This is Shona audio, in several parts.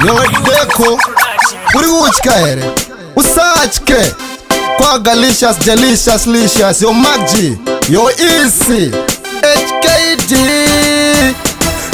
Yodeko uri uchkaere usachke kwa galicious delicious licious yo magji yo easy HKD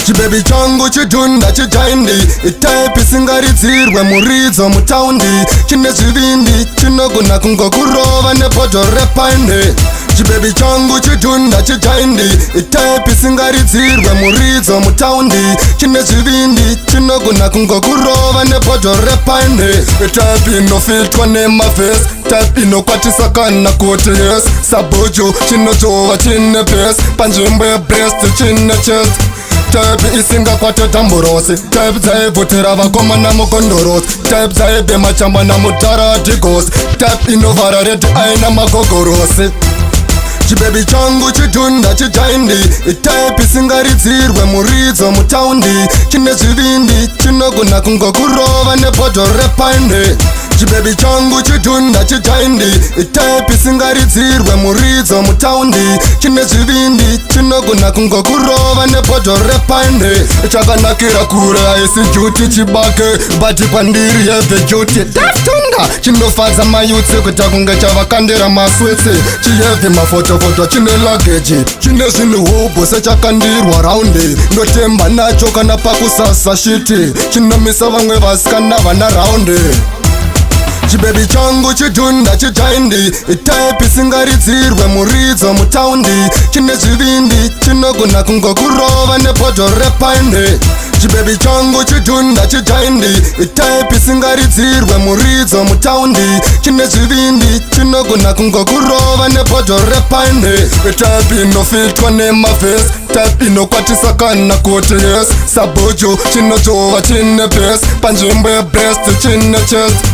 chibebi changu chidunda chijaindi itaipi singaridzirwe muridzo mutaundi chine zvivindi chinogona kungokurova nepoto repainde chibebi changu chidunda chijaindi itaipi singaridzirwe muridzo mutaundi chine zvivindi chinogona kungokurova nepoto repainde itaipi inofiltwa nemavhesi type inokwatisa kana kuti yes sabojo chinotova chine bes panzvimbo yebreast chine chest type isingakwate tamburose type dzaibvutira vakomana mukondorosi type dzaibhema chamba namutaradigos type inovhara redi aina magogorosi chibebi changu chidunda chijaindi type isingaridzirwe muridzo mutaundi chine zvivindi chinogona kungokurova nepoto repainde chibebi changu chidunda chijaindi type isingaridzirwe muridzo mutaundi chine zvivindi chinogona kungokurova nepoto repainde chakanakira kure haisi juti chibake bati pandiri yevejuti taftunga chinofadza mayutsi kuita kunge chavakandira maswitsi chiyevi mafotofoto chine lageji chine zvinhuhubhu sechakandirwa raundi ndotemba nacho kana pakusasa shiti chinomisa vamwe vasikana vana raundi chibebi changu chidunda chijaindi type isingaridzirwe muridzo mutaundi chine zvivindi chinogona kungokurova nepoto repainde chibebi changu chidunda chijaindi type isingaridzirwe muridzo mutaundi chine zvivindi chinogona kungokurova nepoto repainde type inofiltwa nemavhesi type inokwatisa kana kuti yes sabojo chinotova chine bes panzvimbo yebreast chine chest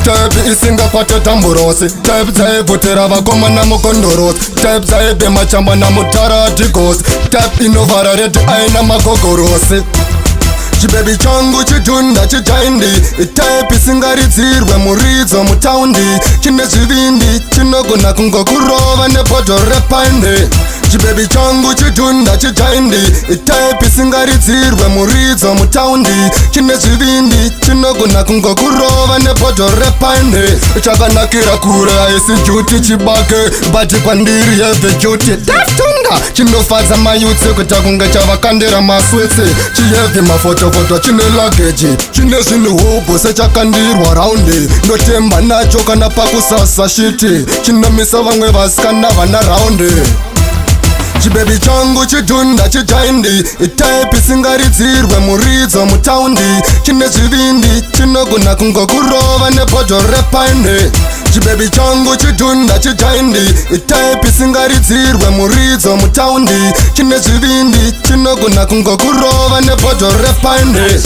type isingakwate tamburosi type dzaibvutira vakomana mukondorosi type dzaibhema chamba namutaradigos type inovhara redi aina magogorosi chibebi changu chidunda chijaindi type isingaridzirwe muridzo mutaundi chine zvivindi chinogona kungokurova nepoto repainde chibebi changu chidunda chijaindi type isingaridzirwe muridzo mutaundi chine zvivindi chinogona kungokurova nepoto repainde chakanakira kure haisi juti chibake bati pandiri yevejuti taftunga chinofadza mayutsi kuita kunge chavakandira maswitsi chiyevi mafotofoto chine lageji chine zvinhuhubhu sechakandirwa raundi ndotemba nacho kana pakusasa shiti chinomisa vamwe vasikana vana raundi chibebi changu chidunda chijaindi type isingaridzirwe muridzo mutaundi chine zvivindi chinogona kungokurova nepoto repainde chibebi changu chidunda chijaindi type isingaridzirwe muridzo mutaundi chine zvivindi chinogona kungokurova nepoto repainde